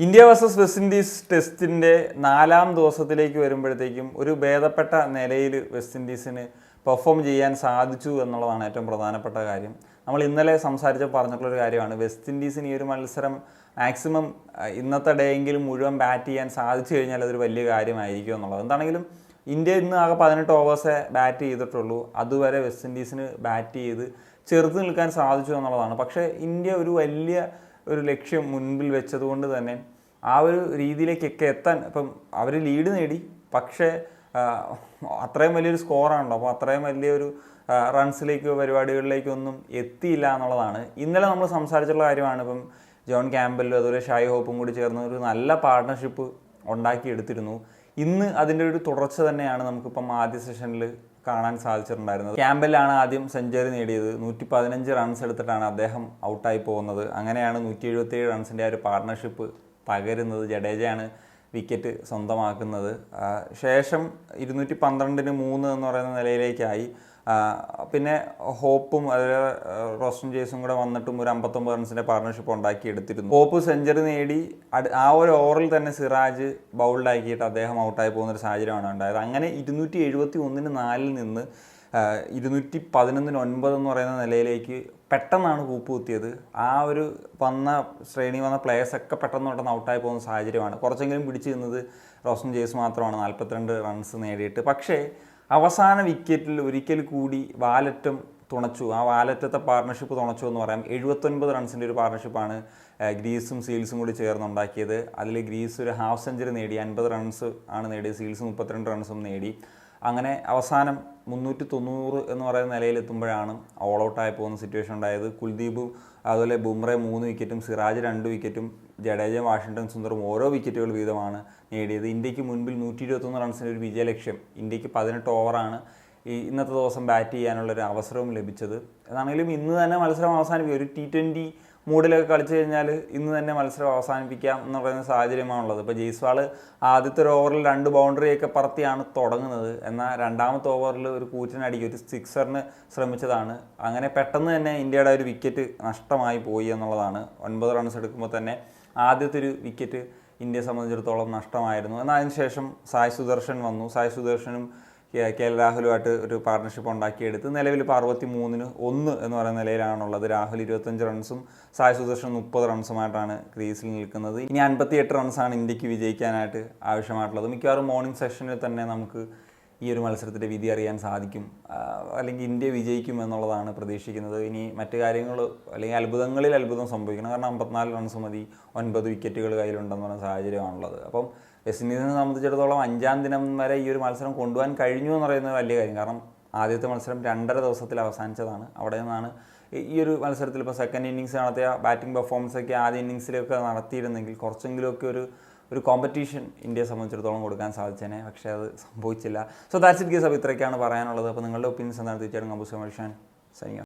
India versus west Indies ടെസ്റ്റിൻ്റെ 4ാം ദിവസത്തിലേക്ക് വരുമ്പോഴത്തേക്കും ഒരു ഭേദപ്പെട്ട നിലയിൽ വെസ്റ്റ് ഇൻഡീസിന് പെർഫോം ചെയ്യാൻ സാധിച്ചു എന്നുള്ളതാണ് ഏറ്റവും പ്രധാനപ്പെട്ട കാര്യം. നമ്മൾ ഇന്നലെ പറഞ്ഞിട്ടുള്ളൊരു കാര്യമാണ്, വെസ്റ്റ് ഇൻഡീസിന് ഈ ഒരു മത്സരം മാക്സിമം ഇന്നത്തെ ഡേയെങ്കിലും മുഴുവൻ ബാറ്റ് ചെയ്യാൻ സാധിച്ചു കഴിഞ്ഞാൽ അതൊരു വലിയ കാര്യമായിരിക്കും എന്നുള്ളത്. എന്താണെങ്കിലും ഇന്ത്യ ഇന്ന് ആകെ 18 ഓവേഴ്സേ ബാറ്റ് ചെയ്തിട്ടുള്ളൂ. അതുവരെ വെസ്റ്റ് ഇൻഡീസിന് ബാറ്റ് ചെയ്ത് ചെറുത്ത് നിൽക്കാൻ സാധിച്ചു എന്നുള്ളതാണ്. പക്ഷേ ഇന്ത്യ ഒരു വലിയ ലക്ഷ്യം മുൻപിൽ വെച്ചതുകൊണ്ട് തന്നെ ആ ഒരു രീതിയിലേക്കൊക്കെ എത്താൻ ഇപ്പം അവർ ലീഡ് നേടി. പക്ഷേ അത്രയും വലിയൊരു സ്കോറാണല്ലോ, അപ്പോൾ അത്രയും വലിയൊരു റൺസിലേക്കോ പരിപാടികളിലേക്കൊന്നും എത്തിയില്ല എന്നുള്ളതാണ്. ഇന്നലെ നമ്മൾ സംസാരിച്ചുള്ള കാര്യമാണ്. ഇപ്പം ജോൺ ക്യാമ്പലും അതുപോലെ ഷായ് ഹോപ്പും കൂടി ചേർന്ന് ഒരു നല്ല പാർട്ട്ണർഷിപ്പ് ഉണ്ടാക്കിയെടുത്തിരുന്നു. ഇന്ന് അതിൻ്റെ ഒരു തുടർച്ച തന്നെയാണ് നമുക്കിപ്പം ആദ്യ സെഷനിൽ കാണാൻ സാധിച്ചിട്ടുണ്ടായിരുന്നത്. ക്യാമ്പലാണ് ആദ്യം സെഞ്ചുറി നേടിയത്. 115 റൺസ് എടുത്തിട്ടാണ് അദ്ദേഹം ഔട്ടായി പോകുന്നത്. അങ്ങനെയാണ് 177 റൺസിൻ്റെ ആ ഒരു പാർട്ട്ണർഷിപ്പ് തകരുന്നത്. ജഡേജയാണ് വിക്കറ്റ് സ്വന്തമാക്കുന്നത്. ശേഷം 212-ന് 3 എന്ന് പറയുന്ന നിലയിലേക്കായി. പിന്നെ ഹോപ്പും അതുപോലെ റോസ്റ്റൻ ജേസും കൂടെ വന്നിട്ടും ഒരു 59 റൺസിൻ്റെ പാർട്ണർഷിപ്പ് ഉണ്ടാക്കിയെടുത്തിരുന്നു. ഹോപ്പ് സെഞ്ചുറി നേടി ആ ഒരു ഓവറിൽ തന്നെ സിറാജ് ബൗൾഡാക്കിയിട്ട് അദ്ദേഹം ഔട്ടായി പോകുന്നൊരു സാഹചര്യമാണ് ഉണ്ടായത്. അങ്ങനെ 271-ന് 4 നിന്ന് 211-ന് 9 എന്ന് പറയുന്ന നിലയിലേക്ക് പെട്ടെന്നാണ് കൂപ്പുകുത്തിയത്. ആ ഒരു ശ്രേണി വന്ന പ്ലേയേഴ്സൊക്കെ പെട്ടെന്ന് ഔട്ടായി പോകുന്ന സാഹചര്യമാണ്. കുറച്ചെങ്കിലും പിടിച്ചു നിന്നത് റോസ്റ്റൻ ജേസ് മാത്രമാണ് 42 റൺസ് നേടിയിട്ട്. പക്ഷേ അവസാന വിക്കറ്റിൽ ഒരിക്കൽ കൂടി വാലറ്റം തുണച്ചു. ആ വാലറ്റത്തെ പാർട്ണർഷിപ്പ് തുണച്ചു എന്ന് പറയാം. 79 റൺസിൻ്റെ ഒരു പാർട്ണർഷിപ്പാണ് ഗ്രീസും സീൽസും കൂടി ചേർന്നുണ്ടാക്കിയത്. അതിൽ ഗ്രീസ് ഒരു ഹാഫ് സെഞ്ചുറി നേടി, 50 റൺസ് ആണ് നേടിയത്. സീൽസ് 32 റൺസും നേടി. അങ്ങനെ അവസാനം 390 എന്ന് പറയുന്ന നിലയിലെത്തുമ്പോഴാണ് ഓൾ ഔട്ടായി പോകുന്ന സിറ്റുവേഷൻ ഉണ്ടായത്. കുൽദീപും അതുപോലെ ബുംറ 3 വിക്കറ്റും സിറാജ് 2 വിക്കറ്റും ജഡേജയും വാഷിംഗ്ടൺ സുന്ദറും ഓരോ വിക്കറ്റുകൾ വീതമാണ് നേടിയത്. ഇന്ത്യക്ക് മുൻപിൽ 121 റൺസിൻ്റെ ഒരു വിജയലക്ഷ്യം. ഇന്ത്യക്ക് 18 ഓവറാണ് ഇന്നത്തെ ദിവസം ബാറ്റ് ചെയ്യാനുള്ളൊരു അവസരവും ലഭിച്ചത്. എന്നാണെങ്കിലും ഇന്ന് തന്നെ മത്സരം അവസാനിപ്പിക്കും. ഒരു T20 മൂഡിലൊക്കെ കളിച്ചു കഴിഞ്ഞാൽ ഇന്ന് തന്നെ മത്സരം അവസാനിപ്പിക്കാം എന്ന് പറയുന്ന സാഹചര്യമാണുള്ളത്. ഇപ്പോൾ ജയ്സ്വാൾ ആദ്യത്തെ ഒരു ഓവറിൽ 2 ബൗണ്ടറിയൊക്കെ പറത്തിയാണ് തുടങ്ങുന്നത്. എന്നാൽ രണ്ടാമത്തെ ഓവറിൽ ഒരു കൂറ്റനടിക്ക് ഒരു 6-ന് ശ്രമിച്ചതാണ്. അങ്ങനെ പെട്ടെന്ന് തന്നെ ഇന്ത്യയുടെ ഒരു വിക്കറ്റ് നഷ്ടമായി പോയി എന്നുള്ളതാണ്. 9 റൺസ് എടുക്കുമ്പോൾ തന്നെ ആദ്യത്തെ ഒരു വിക്കറ്റ് ഇന്ത്യയെ സംബന്ധിച്ചിടത്തോളം നഷ്ടമായിരുന്നു. എന്നാൽ അതിനുശേഷം സായ് സുദർശൻ വന്നു. സായ് സുദർശനും KL രാഹുലുമായിട്ട് ഒരു പാർട്ണർഷിപ്പ് ഉണ്ടാക്കിയെടുത്ത് നിലവിൽ ഇപ്പോൾ 63-ന് 1 എന്ന് പറയുന്ന നിലയിലാണുള്ളത്. രാഹുൽ 25 റൺസും സായ് സുദർശൻ 30 റൺസുമായിട്ടാണ് ക്രീസിൽ നിൽക്കുന്നത്. ഇനി 58 റൺസാണ് ഇന്ത്യക്ക് വിജയിക്കാനായിട്ട് ആവശ്യമായിട്ടുള്ളത്. മിക്കവാറും മോർണിംഗ് സെഷനിൽ തന്നെ നമുക്ക് ഈ ഒരു മത്സരത്തിൻ്റെ വിധി അറിയാൻ സാധിക്കും, അല്ലെങ്കിൽ ഇന്ത്യ വിജയിക്കും എന്നുള്ളതാണ് പ്രതീക്ഷിക്കുന്നത്. ഇനി മറ്റു കാര്യങ്ങൾ അല്ലെങ്കിൽ അത്ഭുതങ്ങളിൽ അത്ഭുതം സംഭവിക്കണം. കാരണം 54 റൺസ് മതി, 9 വിക്കറ്റുകൾ കയ്യിലുണ്ടെന്ന് പറയുന്ന സാഹചര്യമാണുള്ളത്. അപ്പം വെസ്റ്റ് ഇൻഡീസിനെ സംബന്ധിച്ചിടത്തോളം 5ാം ദിനം വരെ ഈ ഒരു മത്സരം കൊണ്ടുപോകാൻ കഴിഞ്ഞു എന്ന് പറയുന്നത് വലിയ കാര്യം. കാരണം ആദ്യത്തെ മത്സരം 2.5 ദിവസത്തിൽ അവസാനിച്ചതാണ്. അവിടെ നിന്നാണ് ഈ ഒരു മത്സരത്തിൽ ഇപ്പോൾ സെക്കൻഡ് ഇന്നിങ്സ് നടത്തിയ ബാറ്റിംഗ് പെർഫോമൻസൊക്കെ ആദ്യ ഇന്നിങ്സിലൊക്കെ നടത്തിയിരുന്നെങ്കിൽ കുറച്ചെങ്കിലുമൊക്കെ ഒരു കോമ്പറ്റീഷൻ ഇന്ത്യയെ സംബന്ധിച്ചിടത്തോളം കൊടുക്കാൻ സാധിച്ചേനെ. പക്ഷേ അത് സംഭവിച്ചില്ല. So that's it guys. അപ്പോൾ ഇത്രയൊക്കെയാണ് പറയാനുള്ളത്. അപ്പോൾ നിങ്ങളുടെ ഒപ്പീനിയൻസ് എന്താണ് തീർച്ചയായിട്ടും കമ്പോസ് കമേഴ്ഷൻ സൈനിക.